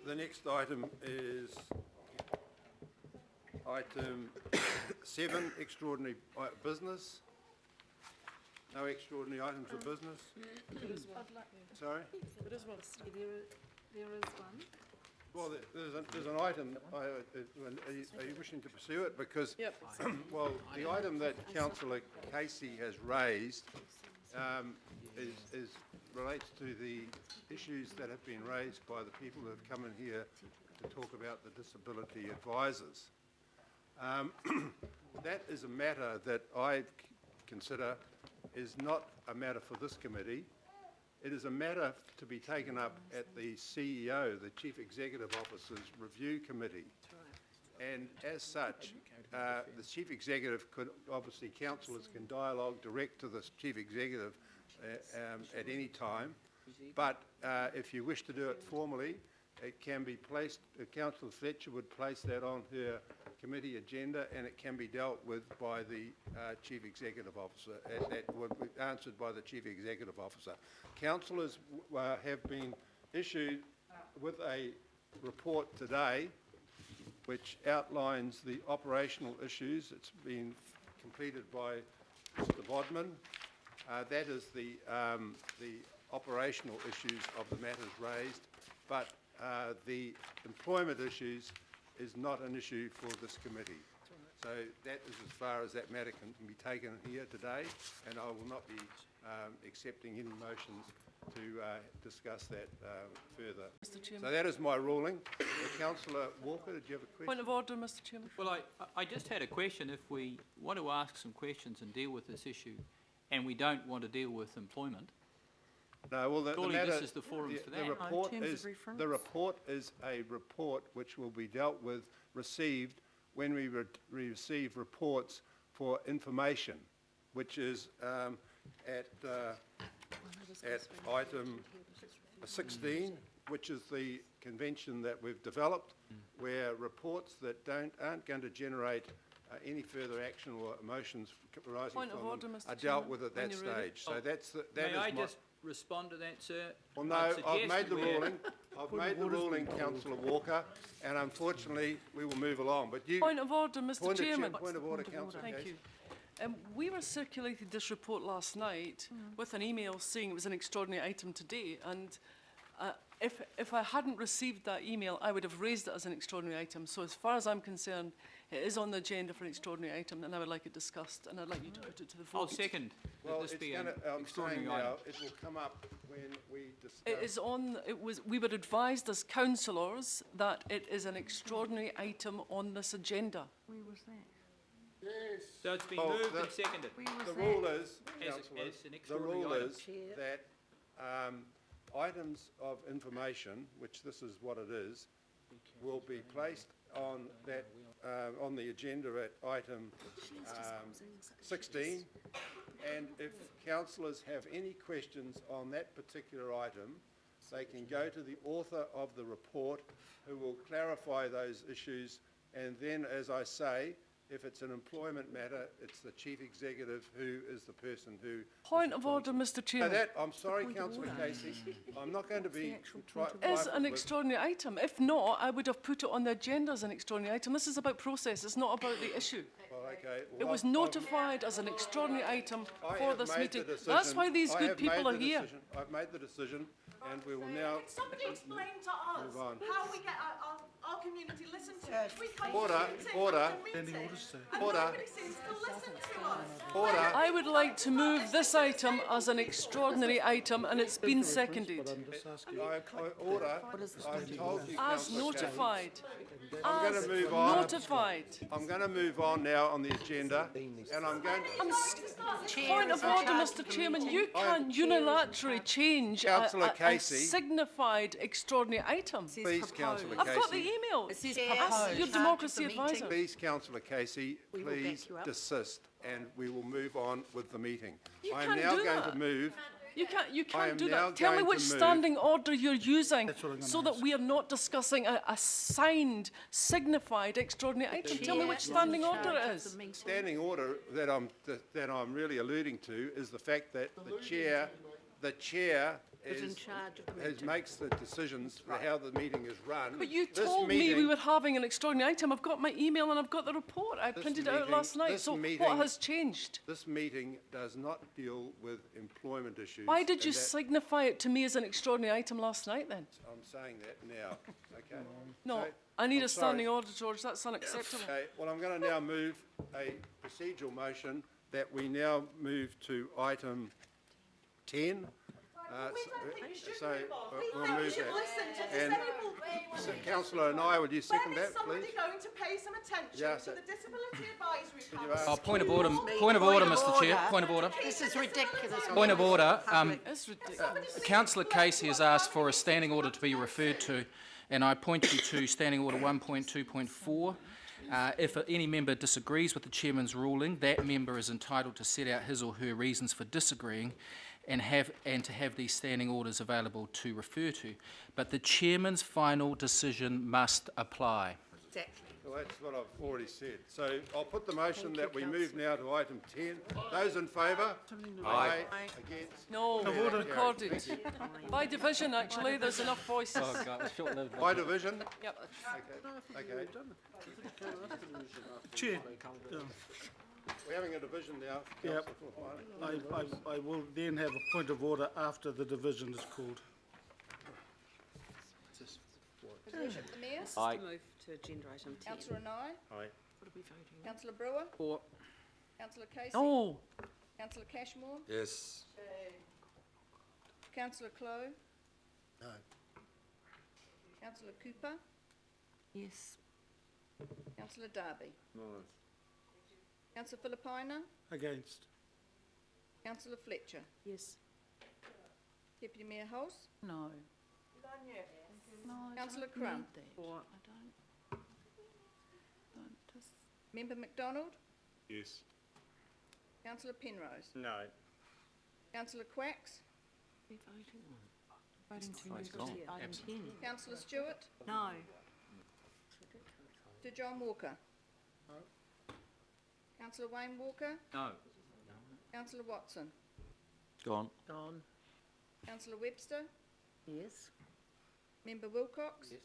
The next item is item 7, extraordinary business. No extraordinary items of business. Sorry? There is one. Well, there's an item. Are you wishing to pursue it? Because, well, the item that Councillor Casey has raised relates to the issues that have been raised by the people who have come in here to talk about the disability advisors. That is a matter that I consider is not a matter for this committee. It is a matter to be taken up at the CEO, the Chief Executive Officer's Review Committee. And as such, the Chief Executive could, obviously councillors can dialogue direct to the Chief Executive at any time. But if you wish to do it formally, it can be placed, Councillor Fletcher would place that on her committee agenda and it can be dealt with by the Chief Executive Officer. That would be answered by the Chief Executive Officer. Councillors have been issued with a report today which outlines the operational issues. It's been completed by Mr. Bodman. That is the operational issues of the matters raised, but the employment issues is not an issue for this committee. So that is as far as that matter can be taken here today, and I will not be accepting any motions to discuss that further. Mr. Chairman. So that is my ruling. Councillor Walker, did you have a question? Point of order, Mr. Chairman. Well, I just had a question. If we want to ask some questions and deal with this issue, and we don't want to deal with employment, no, well, the matter, this is the forum for that. The report is a report which will be dealt with, received when we receive reports for information, which is at item 16, which is the convention that we've developed, where reports that aren't going to generate any further action or emotions arising from them are dealt with at that stage. So that's the, May I just respond to that, sir? Well, no, I've made the ruling. I've made the ruling, Councillor Walker, and unfortunately we will move along. But you. Point of order, Mr. Chairman. Point of order, Councillor. Thank you. We were circulated this report last night with an email saying it was an extraordinary item today, and if I hadn't received that email, I would have raised it as an extraordinary item. So as far as I'm concerned, it is on the agenda for an extraordinary item, and I would like it discussed, and I'd like you to put it to the vote. I'll second. Well, this be an I'm extraordinary saying now, item. it will come up when we discuss. It is on. We were advised as councillors that it is an extraordinary item on this agenda. Where was that? Yes. So it's been moved and seconded. The rule is, As councillors, an the extraordinary rule item. is that items of information, which this is what it is, will be placed on that on the agenda at item 16, and if councillors have any questions on that particular item, they can go to the author of the report who will clarify those issues, and then, as I say, if it's an employment matter, it's the Chief Executive who is the person who... Point of order, Mr. Chairman. I'm sorry, Councillor Casey, I'm not going to be... It is an extraordinary item. If not, I would have put it on the agenda as an extraordinary item. This is about process, it's not about the issue. Well, okay. It was notified as an extraordinary item for this meeting. That's why these good people are here. I've made the decision, and we will now... Can somebody explain to us how we get our community listened to? We come Order. and nobody seems to listen to us. Order. I would like to move this item as an extraordinary item, and it's been seconded. Order. I've told you, As Councillor notified. I'm going As to move on. notified. I'm going to move on now on the agenda, and I'm going to... Point of order, Mr. Chairman. You can't unilaterally change a signified extraordinary item. Please, Councillor I've got the Casey. email. It says Ask your democracy advisor. Please, Councillor Casey, please desist, and we will move on with the meeting. You I am can't now do going that. to move... You can't do now that. Tell me going which to move- standing order you're using so that we are not discussing a signed, signified extraordinary item. Tell me which standing order it is. Standing order that I'm really alluding to is the fact that the chair is in charge of the meeting. makes the decisions for how the meeting is run. But you This told me we meeting- were having an extraordinary item. I've got my email and I've got the report. I This printed it out meeting- last night. this So meeting- what has changed? This meeting does not deal with employment issues. Why did you and that- signify it to me as an extraordinary item last night then? I'm saying that now, okay? No, Okay, I need I'm a standing sorry. order, George. That's unacceptable. Okay, well, I'm going to now move a procedural motion that we now move to item 10. We don't think we should so, move on. We we'll think we move should that. listen to And- disabled So, people. Councillor and I, would you second When is that, somebody please? going to pay some attention Yeah, to so- the Disability Advisory you Council? ask- Point of order, Mr Chair, point of order. This is ridiculous. Point of order. It's ridiculous. Councillor Casey has asked for a standing order to be referred to, and I point you to Standing Order 1.2.4. If any member disagrees with the chairman's ruling, that member is entitled to set out his or her reasons for disagreeing and to have these standing orders available to refer to. But the chairman's final decision must apply. Exactly. Well, that's what I've already said. So I'll put the motion that we move now to item 10. Those in favour? Aye. Against? No, recorded. By division, actually, there's enough voices. By division? Yep. Okay. Chair, We're having a division now. Yep. Councillor Fullerton. I will then have a point of order after the division is called. Worship the Mayor. Aye. Move to agenda item 10. Councillor Nye. Aye. What are we voting on? Councillor Brewer. Four. Councillor Casey. Oh, Councillor Cashmore. Yes. Councillor Clow. No. Councillor Cooper. Yes. Councillor Darby. Councillor Philippina. Against. Councillor Fletcher. Yes. Deputy Mayor Hulse. No. No, I Councillor don't Crum. need that. Four. I don't just... Member MacDonald. Yes. Councillor Penrose. No. Councillor Quacks. We voting on? Voting to move to item 10. Councillor Stewart. No. To John Walker. Councillor Wayne Walker. No. Councillor Watson. Gone. Gone. Councillor Webster. Yes. Member Wilcox. Yes.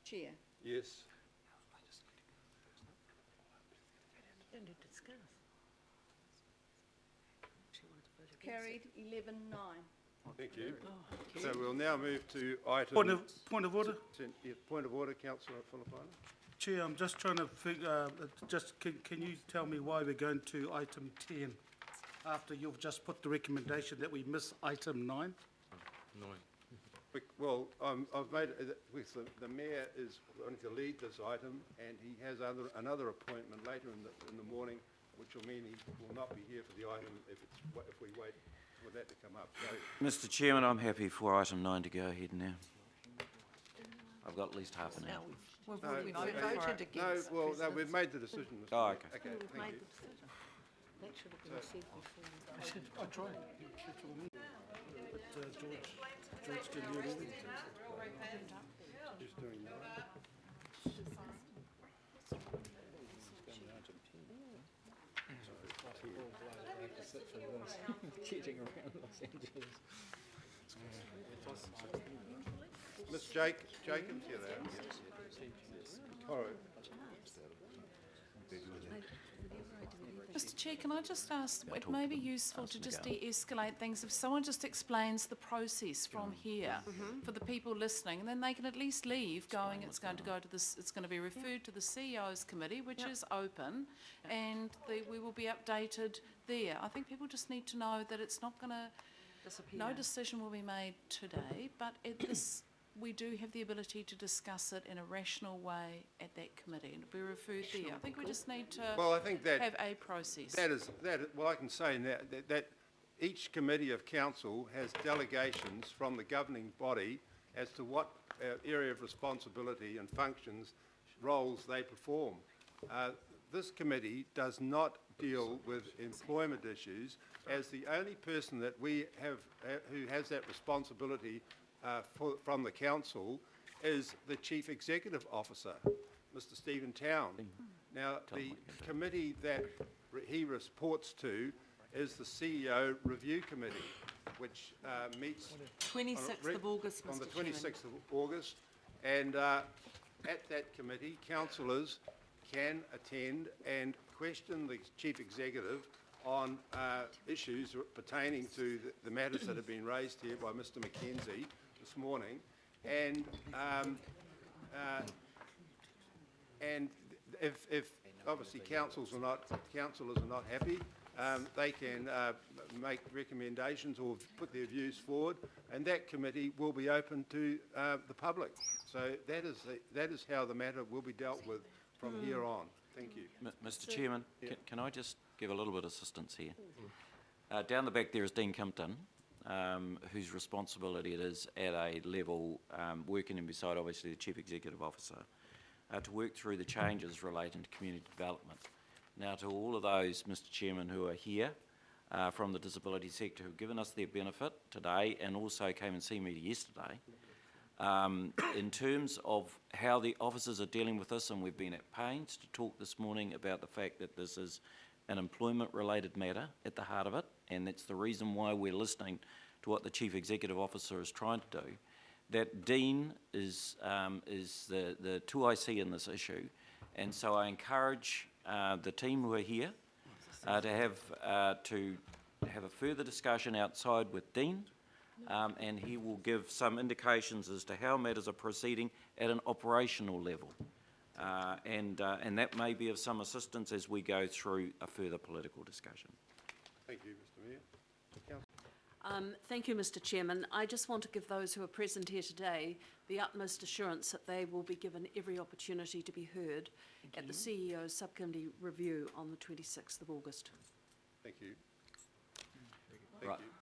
Chair. Yes. Don't need to discuss. She wanted to vote against Carried 11-9. Thank you. So we'll now move to item... Point of order. Point of order, Councillor Philippine. Chair, I'm just trying to figure, can you tell me why we're going to item 10 after you've just put the recommendation that we miss item 9? Well, I've made, the mayor is going to lead this item, and he has another appointment later in the morning, which will mean he will not be here for the item if we wait for that to come up. So, Mr Chairman, I'm happy for item 9 to go ahead now. I've got at least half an hour. We've No, already no, voted against. we've made the decision. Mr. Oh, Mayor. okay. Okay, We've thank made you. the decision. That should have been said before. I tried. But George didn't hear anything. Who's doing that? Miss Jacobs, here they are. All right. Mr Chair, can I just ask, it may be useful to just de-escalate things if someone just explains the process from here for the people listening, and then they can at least leave going, it's going to go to this, it's going to be referred to the CEO's committee, which is open, and we will be updated there. I think people just need to know that it's not going to, no decision will be made today, but we do have the ability to discuss it in a rational way at that committee, and it'll be referred there. I think we just need to Well, I think that have a process. well, I can say that each committee of council has delegations from the governing body as to what area of responsibility and functions, roles they perform. This committee does not deal with employment issues, as the only person that we have who has that responsibility from the council is the Chief Executive Officer, Mr Stephen Town. Now, the committee that he reports to is the CEO Review Committee. which meets 26th of August, on the Mr Chairman. 26th of August, and at that committee, councillors can attend and question the Chief Executive on issues pertaining to the matters that have been raised here by Mr Mackenzie this morning, and if obviously councillors are not happy, they can make recommendations or put their views forward, and that committee will be open to the public. So that is how the matter will be dealt with from here on. Thank you. Mr Chairman, can I just give a little bit of assistance here? Down the back there is Dean Kimpton, whose responsibility it is at a level, working in beside obviously the Chief Executive Officer, to work through the changes relating to community development. Now, to all of those, Mr Chairman, who are here from the disability sector, who've given us their benefit today and also came and see me yesterday, in terms of how the officers are dealing with this, and we've been at pains to talk this morning about the fact that this is an employment-related matter at the heart of it, and that's the reason why we're listening to what the Chief Executive Officer is trying to do, that Dean is the 2IC in this issue, and so I encourage the team who are here to have a further discussion outside with Dean, and he will give some indications as to how matters are proceeding at an operational level. And that may be of some assistance as we go through a further political discussion. Thank you, Mr Mayor. Thank you, Mr Chairman. I just want to give those who are present here today the utmost assurance that they will be given every opportunity to be heard at the CEO's subcommittee review on the 26th of August. Thank you. Right.